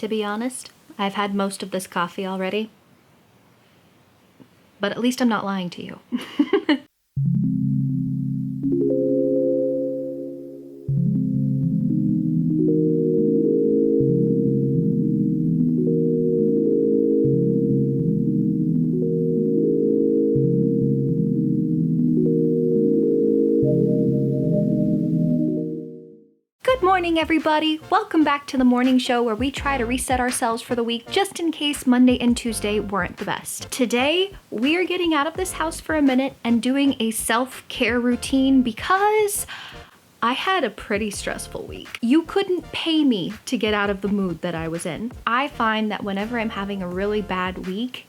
To be honest, I've had most of this coffee already, but at least I'm not lying to you. Good morning, everybody! Welcome back to the morning show where we try to reset ourselves for the week just in case Monday and Tuesday weren't the best. Today, we are getting out of this house for a minute and doing a self-care routine because I had a pretty stressful week. You couldn't pay me to get out of the mood that I was in. I find that whenever I'm having a really bad week,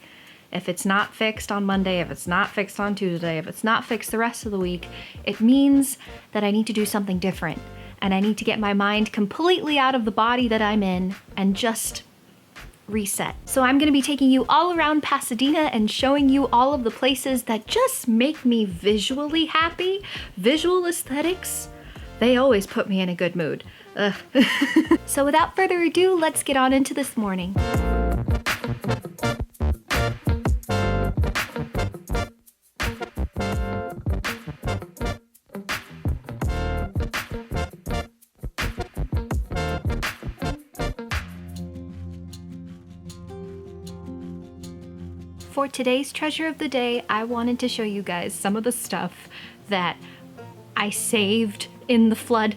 if it's not fixed on Monday, if it's not fixed on Tuesday, if it's not fixed the rest of the week, it means that I need to do something different. And I need to get my mind completely out of the body that I'm in and just reset. So I'm gonna be taking you all around Pasadena and showing you all of the places that just make me visually happy. Visual aesthetics, they always put me in a good mood. So without further ado, let's get on into this morning. For today's treasure of the day, I wanted to show you guys some of the stuff that I saved in the flood.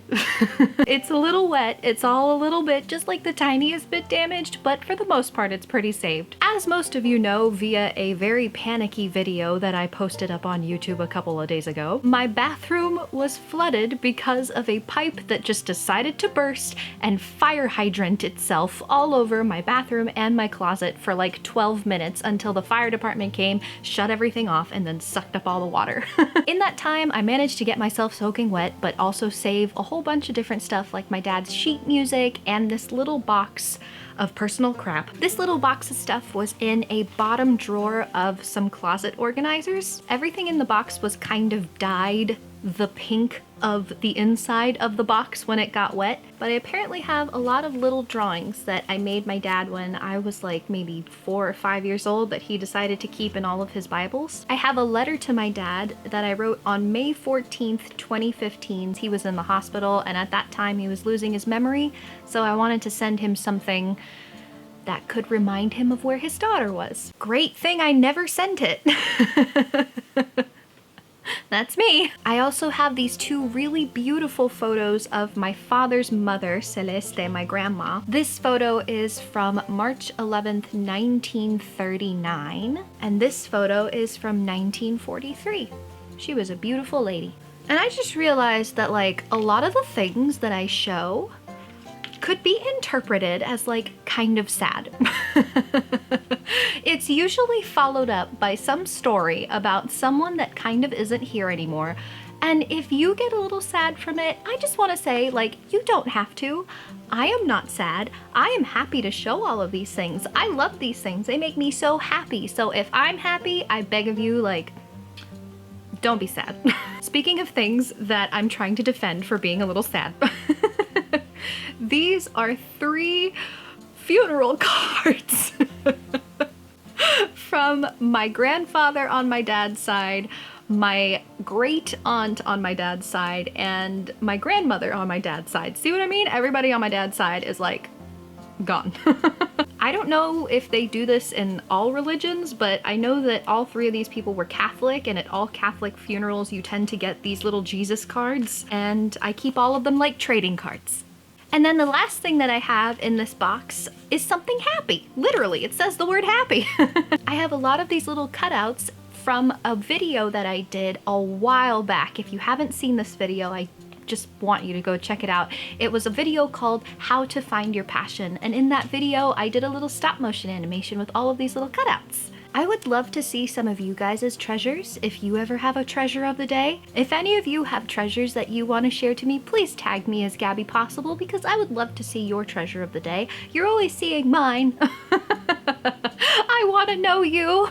It's a little wet, it's all a little bit, just like the tiniest bit damaged, but for the most part it's pretty saved. As most of you know via a very panicky video that I posted up on YouTube a couple of days ago, my bathroom was flooded because of a pipe that just decided to burst and fire hydrant itself all over my bathroom and my closet for like 12 minutes until the fire department came, shut everything off, and then sucked up all the water. In that time, I managed to get myself soaking wet, but also save a whole bunch of different stuff like my dad's sheet music and this little box of personal crap. This little box of stuff was in a bottom drawer of some closet organizers. Everything in the box was kind of dyed the pink of the inside of the box when it got wet, but I apparently have a lot of little drawings that I made my dad when I was like maybe 4 or 5 years old that he decided to keep in all of his Bibles. I have a letter to my dad that I wrote on May 14th, 2015. He was in the hospital and at that time he was losing his memory, so I wanted to send him something that could remind him of where his daughter was. Great thing I never sent it. That's me. I also have these two really beautiful photos of my father's mother, Celeste, my grandma. This photo is from March 11th, 1939, and this photo is from 1943. She was a beautiful lady. And I just realized that like a lot of the things that I show could be interpreted as like kind of sad. It's usually followed up by some story about someone that kind of isn't here anymore. And if you get a little sad from it, I just want to say, like, you don't have to. I am not sad. I am happy to show all of these things. I love these things. They make me so happy. So if I'm happy, I beg of you, like, don't be sad. Speaking of things that I'm trying to defend for being a little sad, these are 3 funeral cards from my grandfather on my dad's side, my great aunt on my dad's side, and my grandmother on my dad's side. See what I mean? Everybody on my dad's side is like gone. I don't know if they do this in all religions, but I know that all 3 of these people were Catholic, and at all Catholic funerals you tend to get these little Jesus cards, and I keep all of them like trading cards. And then the last thing that I have in this box is something happy. Literally, it says the word happy. I have a lot of these little cutouts from a video that I did a while back. If you haven't seen this video, I just want you to go check it out. It was a video called How to Find Your Passion. And in that video, I did a little stop motion animation with all of these little cutouts. I would love to see some of you guys' treasures if you ever have a treasure of the day. If any of you have treasures that you want to share to me, please tag me as Gaby Possible because I would love to see your treasure of the day. You're always seeing mine. I want to know you.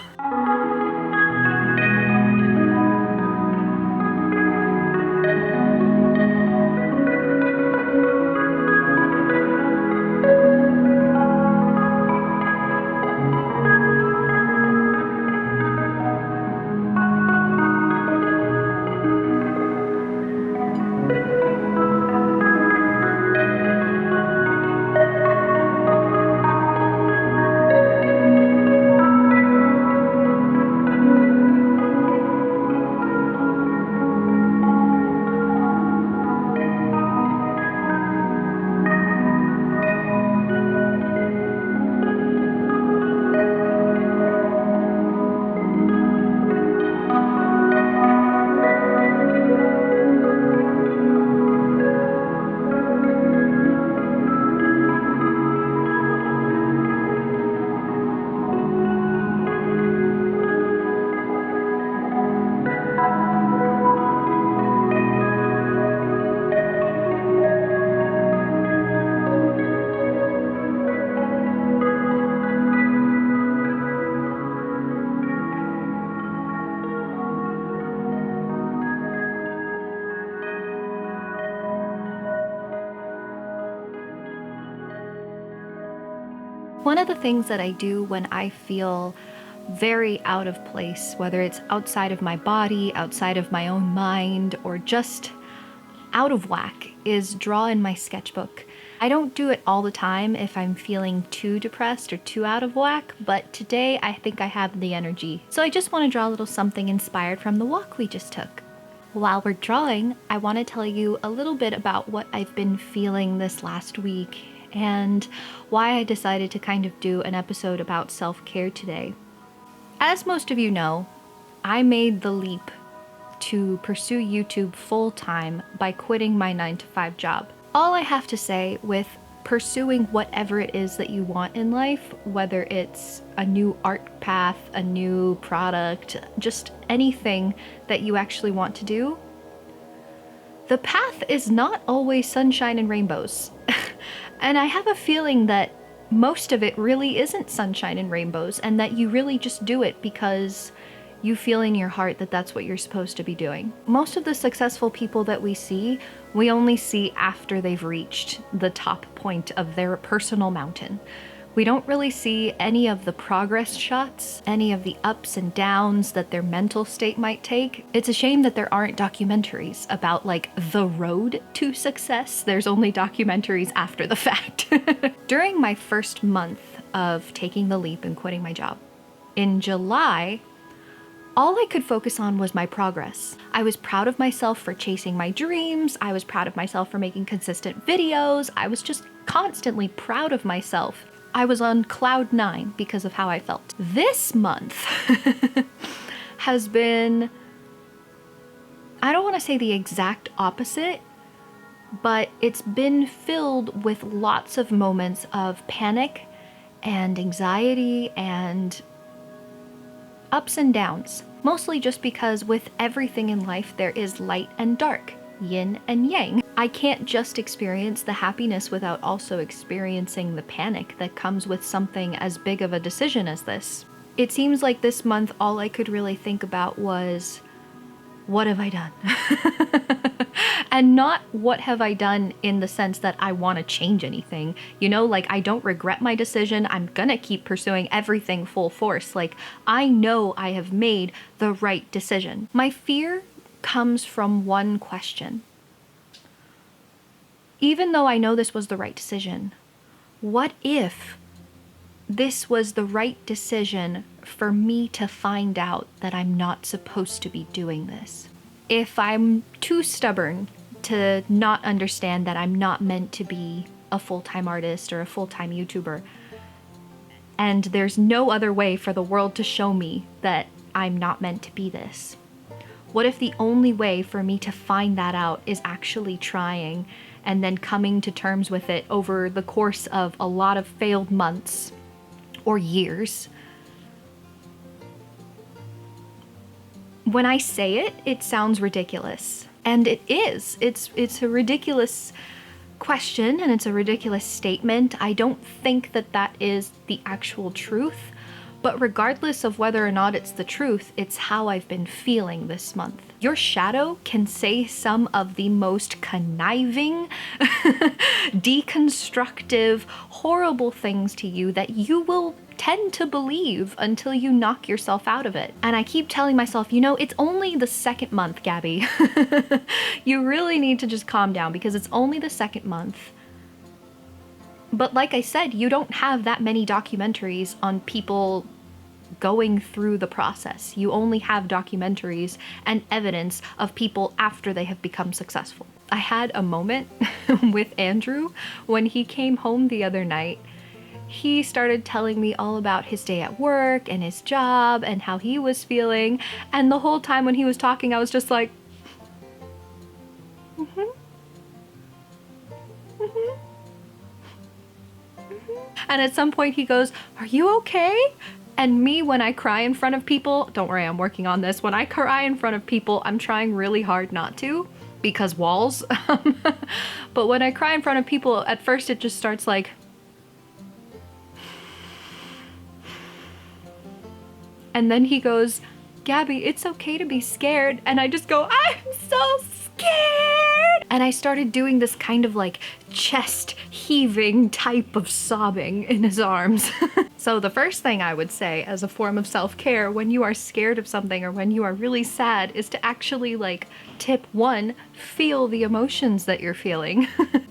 One of the things that I do when I feel very out of place, whether it's outside of my body, outside of my own mind, or just out of whack, is draw in my sketchbook. I don't do it all the time if I'm feeling too depressed or too out of whack, but today I think I have the energy. So I just want to draw a little something inspired from the walk we just took. While we're drawing, I want to tell you a little bit about what I've been feeling this last week and why I decided to kind of do an episode about self-care today. As most of you know, I made the leap to pursue YouTube full-time by quitting my 9-to-5 job. All I have to say with pursuing whatever it is that you want in life, whether it's a new art path, a new product, just anything that you actually want to do, the path is not always sunshine and rainbows. And I have a feeling that most of it really isn't sunshine and rainbows, and that you really just do it because you feel in your heart that that's what you're supposed to be doing. Most of the successful people that we only see after they've reached the top point of their personal mountain. We don't really see any of the progress shots, any of the ups and downs that their mental state might take. It's a shame that there aren't documentaries about like the road to success. There's only documentaries after the fact. During my first month of taking the leap and quitting my job, in July, all I could focus on was my progress. I was proud of myself for chasing my dreams. I was proud of myself for making consistent videos. I was just constantly proud of myself. I was on cloud 9 because of how I felt. This month has been, I don't want to say the exact opposite, but it's been filled with lots of moments of panic and anxiety and ups and downs, mostly just because with everything in life there is light and dark, yin and yang. I can't just experience the happiness without also experiencing the panic that comes with something as big of a decision as this. It seems like this month all I could really think about was, what have I done? And not what have I done in the sense that I want to change anything. You know, like I don't regret my decision. I'm gonna keep pursuing everything full force. Like I know I have made the right decision. My fear comes from one question. Even though I know this was the right decision, what if this was the right decision for me to find out that I'm not supposed to be doing this? If I'm too stubborn to not understand that I'm not meant to be a full-time artist or a full-time YouTuber, and there's no other way for the world to show me that I'm not meant to be this, what if the only way for me to find that out is actually trying and then coming to terms with it over the course of a lot of failed months or years? When I say it, it sounds ridiculous. And it is. It's a ridiculous question and it's a ridiculous statement. I don't think that that is the actual truth. But regardless of whether or not it's the truth, it's how I've been feeling this month. Your shadow can say some of the most conniving, deconstructive, horrible things to you that you will tend to believe until you knock yourself out of it. And I keep telling myself, you know, it's only the second month, Gabby. You really need to just calm down because it's only the second month. But like I said, you don't have that many documentaries on people going through the process. You only have documentaries and evidence of people after they have become successful. I had a moment with Andrew when he came home the other night. He started telling me all about his day at work and his job and how he was feeling. And the whole time when he was talking, I was just like, And at some point he goes, "Are you okay?" And me, when I cry in front of people, don't worry, I'm working on this. When I cry in front of people, I'm trying really hard not to because walls. But when I cry in front of people, at first it just starts like, and then he goes, "Gabby, it's okay to be scared." And I just go, "I'm so scared." And I started doing this kind of like chest heaving type of sobbing in his arms. So the first thing I would say as a form of self-care when you are scared of something or when you are really sad is to actually, like, tip one, feel the emotions that you're feeling.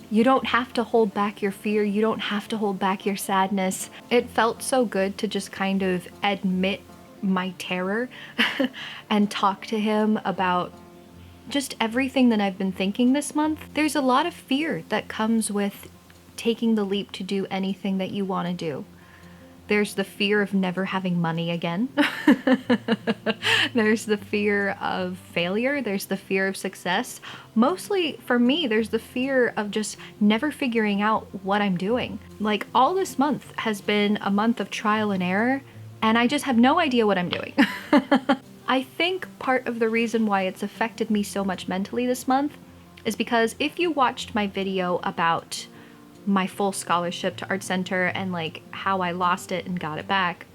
You don't have to hold back your fear. You don't have to hold back your sadness. It felt so good to just kind of admit my terror and talk to him about just everything that I've been thinking this month. There's a lot of fear that comes with taking the leap to do anything that you want to do. There's the fear of never having money again. There's the fear of failure. There's the fear of success. Mostly for me, there's the fear of just never figuring out what I'm doing. Like, all this month has been a month of trial and error, and I just have no idea what I'm doing. I think part of the reason why it's affected me so much mentally this month is because if you watched my video about my full scholarship to Art Center and like how I lost it and got it back,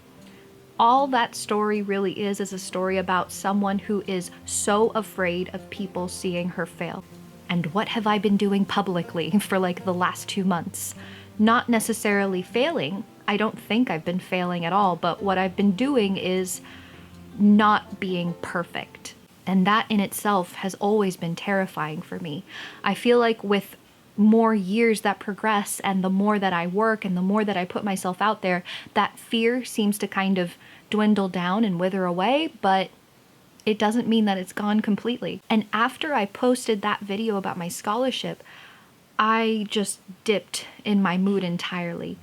all that story really is a story about someone who is so afraid of people seeing her fail. And what have I been doing publicly for like the last 2 months? Not necessarily failing. I don't think I've been failing at all, but what I've been doing is not being perfect. And that in itself has always been terrifying for me. I feel like with more years that progress and the more that I work and the more that I put myself out there, that fear seems to kind of dwindle down and wither away, but it doesn't mean that it's gone completely. And after I posted that video about my scholarship, I just dipped in my mood entirely.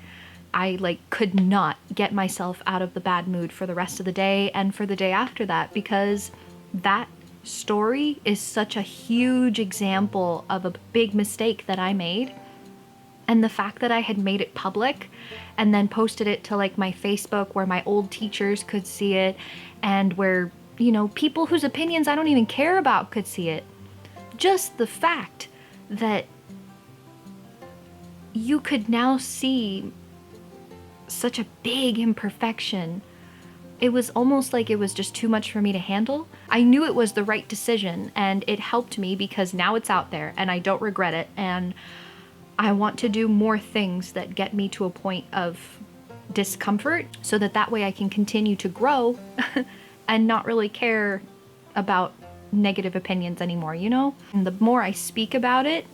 I could not get myself out of the bad mood for the rest of the day and for the day after that, because that story is such a huge example of a big mistake that I made. And the fact that I had made it public and then posted it to like my Facebook where my old teachers could see it and where, you know, people whose opinions I don't even care about could see it. Just the fact that you could now see such a big imperfection, it was almost like it was just too much for me to handle. I knew it was the right decision and it helped me because now it's out there and I don't regret it, and I want to do more things that get me to a point of discomfort so that way I can continue to grow and not really care about negative opinions anymore, you know? And the more I speak about it,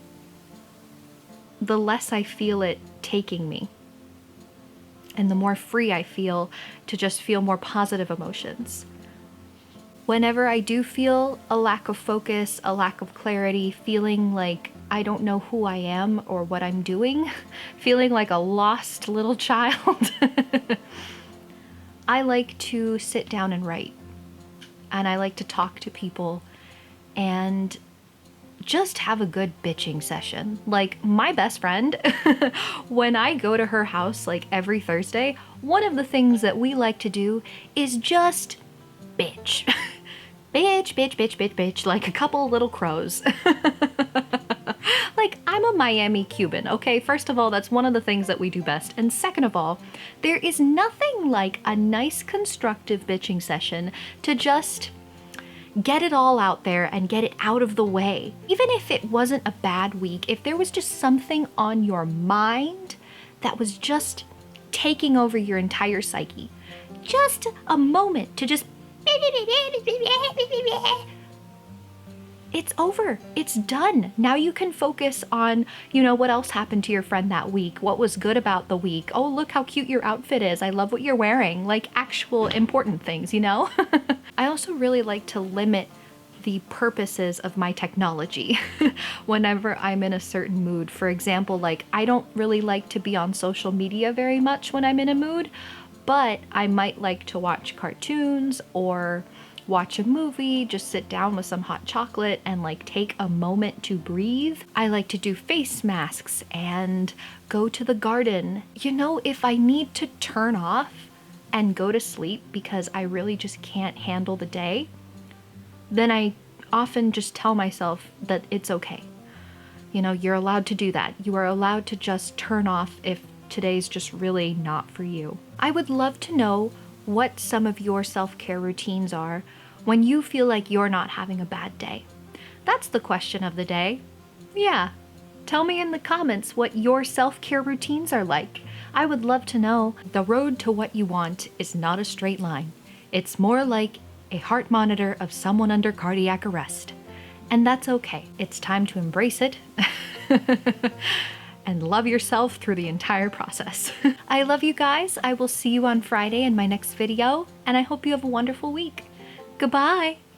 the less I feel it taking me. And the more free I feel to just feel more positive emotions. Whenever I do feel a lack of focus, a lack of clarity, feeling like I don't know who I am or what I'm doing, feeling like a lost little child, I like to sit down and write. And I like to talk to people and just have a good bitching session. Like, my best friend, when I go to her house like every Thursday, one of the things that we like to do is just bitch. Bitch, bitch, bitch, bitch, bitch, like a couple little crows. Like, I'm a Miami Cuban, okay? First of all, that's one of the things that we do best. And second of all, there is nothing like a nice constructive bitching session to just get it all out there and get it out of the way. Even if it wasn't a bad week, if there was just something on your mind that was just taking over your entire psyche, just a moment to just it's over. It's done. Now you can focus on, you know, what else happened to your friend that week? What was good about the week? Oh, look how cute your outfit is. I love what you're wearing. Like, actual important things, you know? I also really like to limit the purposes of my technology whenever I'm in a certain mood. For example, like, I don't really like to be on social media very much when I'm in a mood, but I might like to watch cartoons or watch a movie, just sit down with some hot chocolate and like take a moment to breathe. I like to do face masks and go to the garden. You know, if I need to turn off and go to sleep because I really just can't handle the day, then I often just tell myself that it's okay. You know, you're allowed to do that. You are allowed to just turn off if today's just really not for you. I would love to know what some of your self-care routines are when you feel like you're not having a bad day. That's the question of the day. Yeah. Tell me in the comments what your self-care routines are like. I would love to know. The road to what you want is not a straight line. It's more like a heart monitor of someone under cardiac arrest. And that's okay. It's time to embrace it and love yourself through the entire process. I love you guys. I will see you on Friday in my next video, and I hope you have a wonderful week. Goodbye!